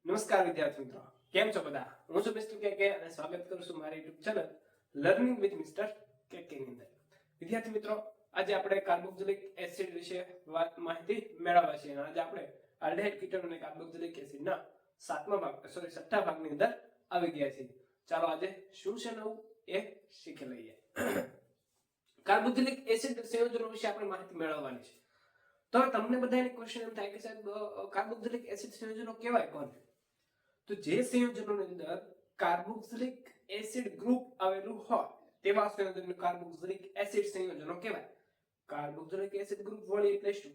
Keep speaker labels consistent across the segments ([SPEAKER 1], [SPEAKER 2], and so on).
[SPEAKER 1] નમસ્કાર વિદ્યાર્થી મિત્રો, કેમ છો બધા? હું છું મિસ્ટર કે અને સ્વાગત કરું છું મારી YouTube channel learning with mister કે ની અંદર. વિદ્યાર્થી મિત્રો, આજે આપણે કાર્બોક્સિલિક એસિડ વિશે માહિતી મેળવવા છે. આજે આપણે આલ્ડિહાઇડ કીટોન અને કાર્બોક્સિલિક એસિડના છઠ્ઠા ભાગની અંદર આવી ગયા છીએ. ચાલો આજે શું છે નવું એ શીખી લઈએ. કાર્બોક્સિલિક એસિડ સંયોજનો વિશે આપણે માહિતી મેળવવાની છે. તો તમને બધાને ક્વેશ્ચન એમ થાય કે સાહેબ કાર્બોક્સિલિક એસિડ સંયોજનો કહેવાય કોને? તો જે સંયોજનોની અંદર કાર્બોક્સિલિક એસિડ ગ્રુપ આવેલું હોય તેવા સંયોજનોને કાર્બોક્સિલિક એસિડ સંયોજનો કહેવાય. કાર્બોક્સિલિક એસિડ ગ્રુપ વળી એટલે શું?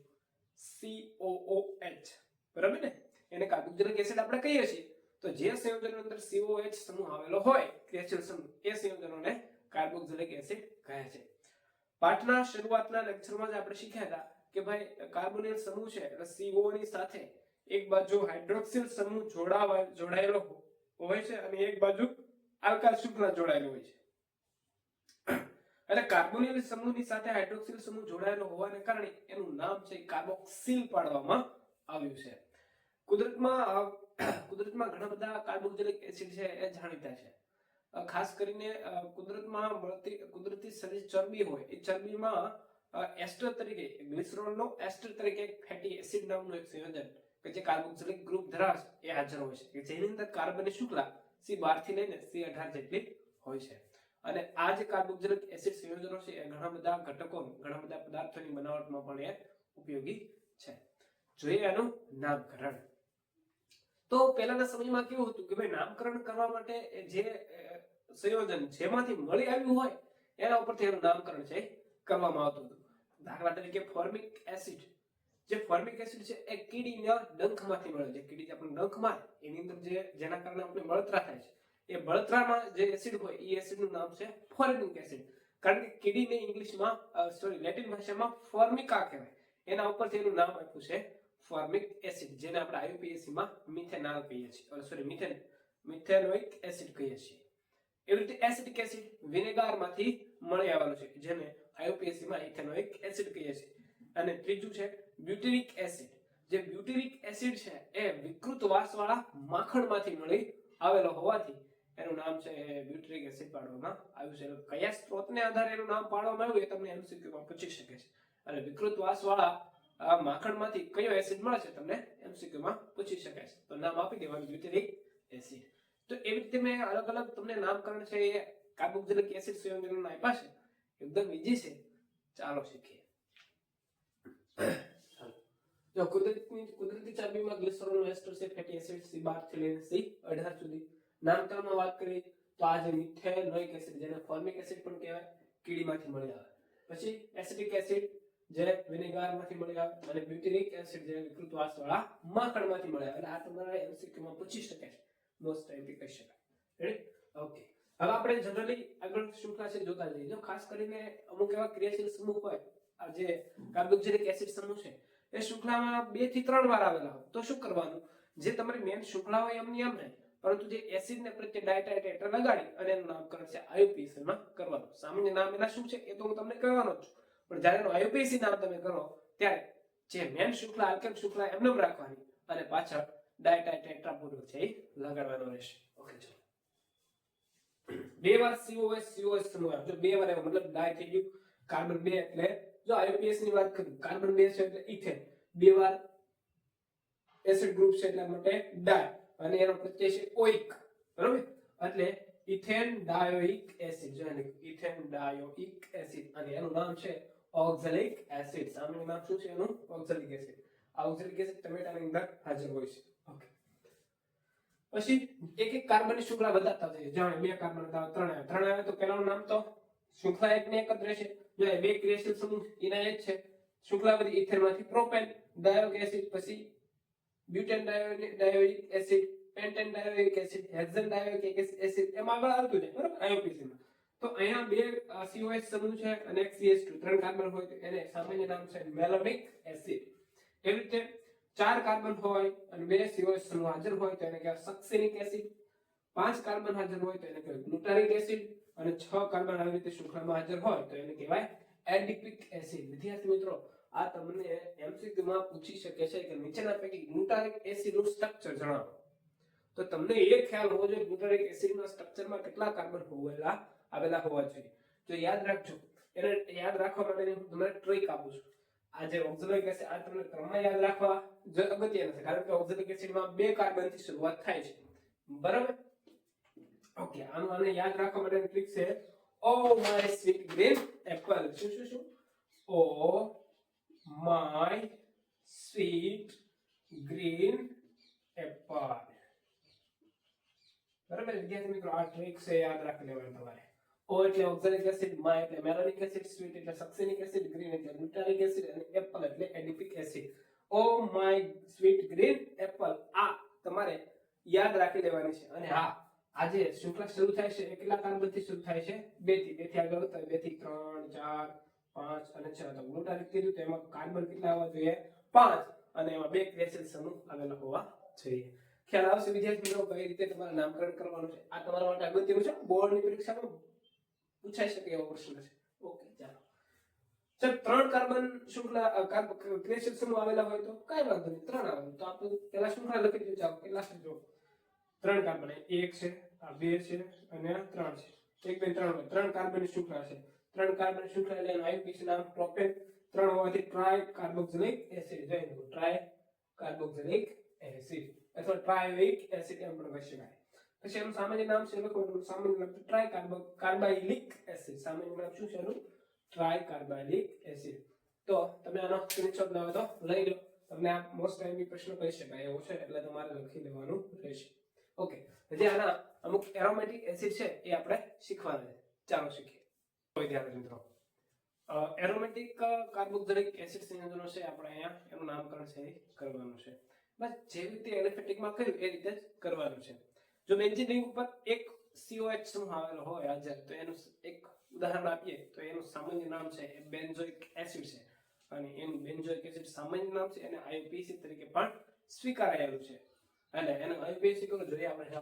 [SPEAKER 1] COOH, બરાબર ને? એને કાર્બોક્સિલિક એસિડ આપણે કહીએ છીએ. તો જે સંયોજનની અંદર COH સમૂહ આવેલો હોય એસિડ સમૂહ, એ સંયોજનોને કાર્બોક્સિલિક એસિડ કહે છે. પાઠના શરૂઆતના લેક્ચરમાં જ આપણે શીખ્યા હતા કે ભાઈ કાર્બોનિલ સમૂહ છે એટલે CO ની સાથે એક બાજુ હાઇડ્રોક્સિલ સમૂહ જોડાયેલો હોય છે અને એક બાજુ આલ્કાઇલ શૃંખલા જોડાયેલો હોય છે. એટલે કાર્બોનિલ સમૂહની સાથે હાઇડ્રોક્સિલ સમૂહ જોડાયેલો હોવાને કારણે એનું નામ છે કાર્બોક્સિલ પાડવામાં આવ્યું છે. કુદરતમાં ઘણા બધા કાર્બોક્સિલિક એસિડ છે એ જાણીતા છે. ખાસ કરીને કુદરતમાં મળતી કુદરતી ચરબી હોય એ ચરબીમાં એસ્ટર તરીકે ગ્લિસરોલનો એસ્ટર તરીકે ફેટી એસિડ નામનું એક સંયોજન કે જે કાર્બોક્સિલિક ગ્રુપ ધરાવે છે એ હાજર હોય છે કે જેની અંદર કાર્બનની શુક્લા C12 થી લઈને C18 જેટલી હોય છે. અને આ જે કાર્બોક્સિલિક એસિડ સંયોજનો છે એ ઘણા બધા ઘટકો, ઘણા બધા પદાર્થોની બનાવટમાં પણ એ ઉપયોગી છે. જોઈએ એનું નામકરણ. તો પહેલાના સમયમાં કેવું હતું કે ભાઈ નામકરણ કરવા માટે જે સંયોજન જેમાંથી મળી આવ્યું હોય એના ઉપરથી એનું નામકરણ છે કરવામાં આવતું હતું. દાખલા તરીકે ફોર્મિક એસિડ, જે ફોર્મિક એસિડ છે એ કીડીના ડંખમાંથી મળે છે. કીડી આપણને ડંખ મારે એની અંદર જેના કારણે આપણે બળતરા થાય છે, એ બળતરામાં જે એસિડ હોય એ એસિડનું નામ છે ફોર્મિક એસિડ. કારણ કે કીડીને ઇંગ્લિશમાં લેટિન ભાષામાં ફોર્મિકા કહેવાય. એના ઉપરથી એનું નામ આપ્યું છે ફોર્મિક એસિડ, જેને આપણે IUPAC માં મિથેનોલ કહીએ છીએ, મિથેનોઇક એસિડ કહીએ છીએ. એવી રીતે એસિટિક એસિડ વિનેગારમાંથી મળી આવેલું છે જેને IUPAC માં ઇથેનોઇક એસિડ કહીએ છીએ. અને ત્રીજું છે બ્યુટેરિક એસિડ. જે બ્યુટેરિક એસિડ છે એ વિકૃત વાસવાળા માખણમાંથી મળી આવેલો હોવાથી એનું નામ છે બ્યુટેરિક એસિડ પાડવામાં આવ્યું છે. કયા સ્ત્રોતને આધારે એનું નામ પાડવામાં આવ્યું એ તમને MCQ માં પૂછી શકે છે. અને વિકૃત વાસવાળા માખણમાંથી કયો એસિડ મળે છે તમને MCQ માં પૂછી શકાય છે. તો નામ આપી દેવાનું બ્યુટેરિક એસિડ. તો એવી રીતે મેં અલગ અલગ તમને નામકરણ છે એ કાર્બોક્સિલિક એસિડ સંયોજનોના આપ્યા છે. એકદમ ઈઝી છે, ચાલો શીખીએ. જો કુદરતી ચરબીમાં ગ્લિસરોલ એસ્ટર છે ફેટી એસિડ C12 થી લઈને C18 સુધી. નામકરણમાં વાત કરીએ તો આ જે મિથેનોઇક એસિડ, જેને ફોર્મિક એસિડ પણ કહેવાય, કીડીમાંથી મળી આવે. પછી એસિટિક એસિડ જે વિનેગારમાંથી મળી આવે, અને બ્યુટેરિક એસિડ જે વિકૃત વાસવાળા માખણમાંથી મળી આવે. એટલે આ તમારે MCQ માં પૂછી શકે છે, મોસ્ટ ટાઈમથી કહી શકાય. રેડી? ઓકે. હવે આપણે જનરલી આગળ શૃંખલા છે જોતા જઈએ. જો ખાસ કરીને અમુક એવા ક્રિયાશીલ સમૂહ હોય, આ જે કાર્બોક્સિલિક એસિડ સમૂહ છે એ શૃંખલામાં 2 થી 3 વાર આવેલા હોય તો શું કરવાનું? જે તમારી મેઇન શૃંખલા હોય એમની એમ નહીં, પરંતુ જે એસિડને પ્રત્યે ડાયટાઇટ્રેટર લગાડી અને એનું નામકરણ છે IUPAC માં કરવાનું. સામાન્ય નામ એના શું છે એ તો હું તમને કહેવાનો જ છું, પણ જ્યારે એનું IUPAC નામ તમે કરો ત્યારે જે મેઇન શૃંખલા આલ્કેન શૃંખલા એમને રાખવાની અને પાછળ ડાયટાઇટ્રેટર પૂર્વક છે એ લગાડવાનો રહેશે. ઓકે, ચલો. 2 વાર COH સમૂહ આવે. જો 2 વાર એવો મતલબ ડાય થઈ ગયું. કાર્બન 2 એટલે જો IUPAC ની વાત કરું, કાર્બન 2 છે એટલે ઇથેન. 2 વાર એસિડ ગ્રુપ છે એટલે માટે ડાય અને એનો પ્રત્યય છે ઓઇક, બરોબર? એટલે ઇથેન ડાયોઇક એસિડ. જો ઇથેન ડાયોઇક એસિડ અને એનું નામ છે ઓક્ઝેલિક એસિડ. સામાન્ય નામ શું છે એનું? Oxalic acid. આ ઓક્ઝેલિક એસિડ ટમેટાની અંદર હાજર હોય છે. ઓકે. પછી એક એક કાર્બનની શૃંખલા બતાવતા જઈએ. જાણે 2 કાર્બન હતા, 3 આવે તો પહેલાનું નામ તો શૃંખલા એક ને એક જ રહેશે. જો 2 ક્રિયાશીલ સમૂહ એના એક છે. શૃંખલા બધી ઇથેનમાંથી પ્રોપેન ડાયોઇક એસિડ, પછી butane dioic acid, pentane dioic acid, hexane dioic acid, એમાં આગળ આવતું જાય, બરાબર? IUPAC માં તો અહીંયા 2 COH સમૂહ છે અને એક CH2, 3 કાર્બન હોય તો એને સામાન્ય નામ છે મેલોનિક એસિડ. એવી રીતે 4 કાર્બન હોય અને 2 COH સમૂહ હાજર હોય તો એને કહેવાય સક્સેનિક એસિડ. 5 કાર્બન હાજર હોય તો એને કહેવાય ગ્લુટારિક એસિડ અને 6 કાર્બન આવી રીતે શૃંખલામાં હાજર હોય તો એને કહેવાય એડિપિક એસિડ. વિદ્યાર્થી મિત્રો, આ તમને MCQ માં પૂછી શકે છે કે નીચેના પૈકી ગ્લુટારિક એસિડનું સ્ટ્રક્ચર જણાવો. તો તમને એ ખ્યાલ હોવો જોઈએ ગ્લુટારિક એસિડના સ્ટ્રક્ચરમાં કેટલા કાર્બન આવેલા હોવા જોઈએ. જો યાદ રાખજો, એને યાદ રાખવા માટે હું તમને ટ્રીક આપું છું. આ જે ઓક્ઝેલિક એસિડ આ તમને ક્રમમાં યાદ રાખવા અગત્યનું છે, કારણ કે ઓક્ઝેલિક એસિડમાં 2 કાર્બનથી શરૂઆત થાય છે, બરાબર? ઓકે, આને યાદ રાખવા માટેની ટ્રીક છે oh my sweet green apple. શું oh my sweet green apple. બરાબર વિદ્યાર્થી મિત્રો, આ ટ્રીક છે, યાદ રાખી લેવાની તમારે. ઓ એટલે ઓક્ઝેલિક એસિડ, માં એટલે મેલોનિક એસિડ, સ્વીટ એટલે સક્સેનિક એસિડ, ગ્રીન એટલે ગ્લુટારિક એસિડ અને એપલ એટલે adipic acid. Oh my sweet green apple, આ તમારે યાદ રાખી લેવાની છે. અને હા, આજે શૃંખલા શરૂ થાય છે એ કેટલા કાર્બનથી શરૂ થાય છે? 2 થી આગળ વધતા 2 થી 3 4 5 અને 6. તો ગ્લુટારિક કીધું તો એમાં કાર્બન કેટલા આવવા જોઈએ? 5, અને એમાં 2 ક્રેસિલ સમૂહ આવેલા હોવા જોઈએ. ખ્યાલ આવશે વિદ્યાર્થી મિત્રો કઈ રીતે તમારે નામકરણ કરવાનું છે? આ તમારા માટે અગત્યનું છે, બોર્ડની પરીક્ષામાં પૂછાઈ શકે એવો પ્રશ્ન છે. ઓકે, ચાલો. સર 3 કાર્બન શૃંખલા ક્રેસિલ સમૂહ આવેલા હોય તો કઈ વાંધો નહીં, 3 આવે તો આપણે પહેલા શૃંખલા લખી દીધું. ચાલો, કેટલા છે જો? 3 કાર્બન, 1 છે, આ 2 છે અને આ 3 છે. 1 2 3 3 કાર્બનની શૃંખલા છે. 3 કાર્બન શૃંખલા એટલે એનું આઈયુપીએસી નામ પ્રોપેન. 3 હોવાથી ટ્રાય કાર્બોક્સિલિક એસિડ. જોઈ લો, ટ્રાય કાર્બોક્સિલિક એસિડ અથવા ટ્રાયોઇક એસિડ એમ પણ કહી શકાય. પછી એનું સામાન્ય નામ છે લખવાનું, સામાન્ય નામ ટ્રાય કાર્બાઇલિક એસિડ. સામાન્ય નામ શું છે એનું? Tricarboxylic acid. તો તમે આનો સ્ક્રીનશોટ લાવો તો લઈ લો, તમને આ મોસ્ટ ટાઈમની પ્રશ્ન કહી શકાય એવો છે, એટલે તમારે લખી લેવાનું રહેશે. ઓકે, જે આના અમુક એરોમેટિક એસિડ છે એ આપણે શીખવાના છે. ચાલો શીખીએ વિદ્યાર્થી મિત્રો. એરોમેટિક કાર્બોક્સિલિક એસિડ સંયોજનો છે, આપણે અહીંયા એનું નામકરણ છે કરવાનું છે. બસ જે રીતે એલિફેટિકમાં કર્યું એ રીતે જ કરવાનું છે. જો બેન્ઝીન રિંગ ઉપર એક COH સમૂહ આવેલો હોય હાજર, તો એનું એક ઉદાહરણ આપીએ તો એનું સામાન્ય નામ છે બેન્ઝોઇક એસિડ છે, અને એનું બેન્ઝોઇક એસિડ સામાન્ય નામ છે અને આઈયુપીએસી તરીકે પણ સ્વીકારાયેલું છે. એટલે એનું આઈયુપીએસી કયો જોઈએ આપણે?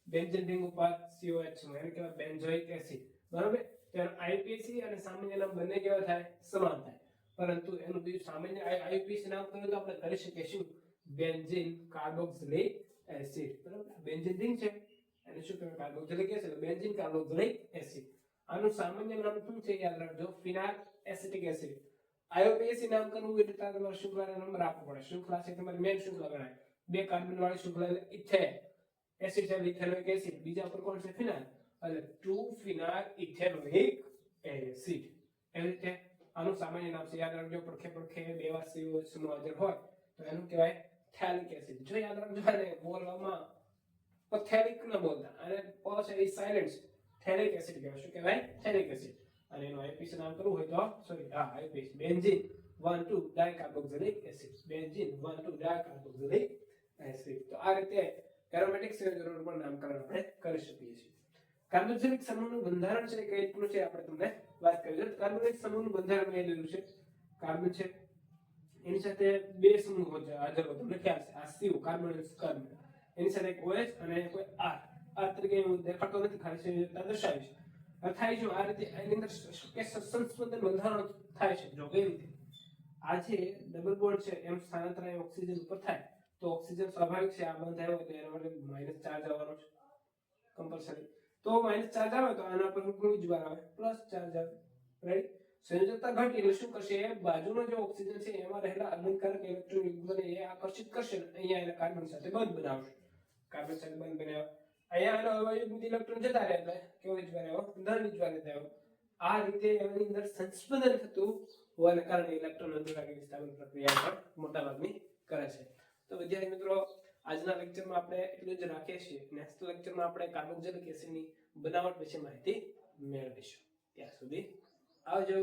[SPEAKER 1] બેન્ઝીન રિંગ ઉપર COH સમૂહ એને કહેવાય બેન્ઝોઇક એસિડ, બરાબર? તો એનું આઈયુપીએસી અને સામાન્ય નામ બંને કેવા થાય? સમાન થાય. પરંતુ એનું બીજું સામાન્ય આઈયુપીએસી નામ કરીએ તો આપણે કરી શકીએ શું? Benzene carboxylic acid. બરાબર, બેન્ઝીન રિંગ છે એને શું કહેવાય? Carboxylic acid, benzene carboxylic acid. આનું સામાન્ય નામ શું છે? યાદ રાખજો, ફિનાઇલ એસિટિક એસિડ. આઈયુપીએસી નામ કરવું એટલે તમારે શૃંખલાનો નંબર આપવો પડે. શૃંખલા છે તમારી મેઇન શૃંખલા ગણાય. 2 કાર્બન વાળી શૃંખલા એટલે ઇથેન એસિડ છે, ઇથેનોઇક એસિડ. બીજા પર કોણ છે? ફિનાઇલ, એટલે 2 ફિનાઇલ ઇથેનોઇક એસિડ. એવી રીતે આનું સામાન્ય નામ છે, યાદ રાખજો, પડખે 2 વાર COH સમૂહ હાજર હોય તો એનું કહેવાય થેલિક એસિડ. જો યાદ રાખજો, આને બોલવામાં પથેલિક ન બોલતા, અને પ છે એ સાયલેન્ટ છે, થેલિક એસિડ કહેવાય. શું કહેવાય? Phthalic acid. અને એનું આઈયુપીએસી નામ કરવું હોય તો સોરી, હા IUPAC benzene 1,2 dicarboxylic acid. Benzene 1,2 dicarboxylic acid. તો આ રીતે એરોમેટિક સંયોજનોનું પણ નામકરણ આપણે કરી શકીએ છીએ. કાર્બોક્સિલિક સમૂહનું બંધારણ છે કઈ રીતનું છે આપણે તમને વાત કરી દઉં. કાર્બોક્સિલિક સમૂહનું બંધારણ મેં લીધું છે, કાર્બન છે એની સાથે 2 સમૂહ હાજર હોય, તમને ખ્યાલ છે. આ CO કાર્બન કાર્બન, એની સાથે એક OH અને કોઈ R તરીકે હું દેખાતો નથી, ખાલી સંયોજકતા દર્શાવી છે. થાય છે આ રીતે એની અંદર સંસ્પંદન બંધારણ થાય છે. જો કઈ રીતે આ જે ડબલ બોન્ડ છે એમ સ્થાનાંતરણ ઓક્સિજન ઉપર થાય તો ઓક્સિજન સ્વાભાવિક છે આ બંધ આવ્યો એટલે એના માટે માઈનસ ચાર્જ આવવાનો છે કમ્પલસરી. તો માઈનસ ચાર્જ આવે તો આના પર કોઈ જ વાર આવે પ્લસ ચાર્જ આવે, રાઈટ? સંયોજકતા ઘટી એટલે શું કરશે? એ બાજુનો જે ઓક્સિજન છે એમાં રહેલા અલંકારક ઇલેક્ટ્રોન યુગ્મને એ આકર્ષિત કરશે, અહીંયા એને કાર્બન સાથે બંધ બનાવશે. કાર્બન સાથે બંધ બનાવ્યો, અહીંયા આનો અવયવ ઇલેક્ટ્રોન જતા રહે એટલે કેવો વીજભાર આવ્યો? ધન વીજભાર થયો. આ રીતે એની અંદર સંસ્પંદન થતું હોવાને કારણે ઇલેક્ટ્રોન અંતરાગી વિસ્થાપન પ્રક્રિયા પણ મોટાભાગની કરે છે. તો વિદ્યાર્થી મિત્રો, આજના લેક્ચરમાં આપણે એટલું જ રાખીએ છીએ. નેક્સ્ટ લેક્ચરમાં આપણે કાર્બોક્સિલિક એસિડની બનાવટ વિશે માહિતી મેળવીશું. ત્યાં સુધી આવજો.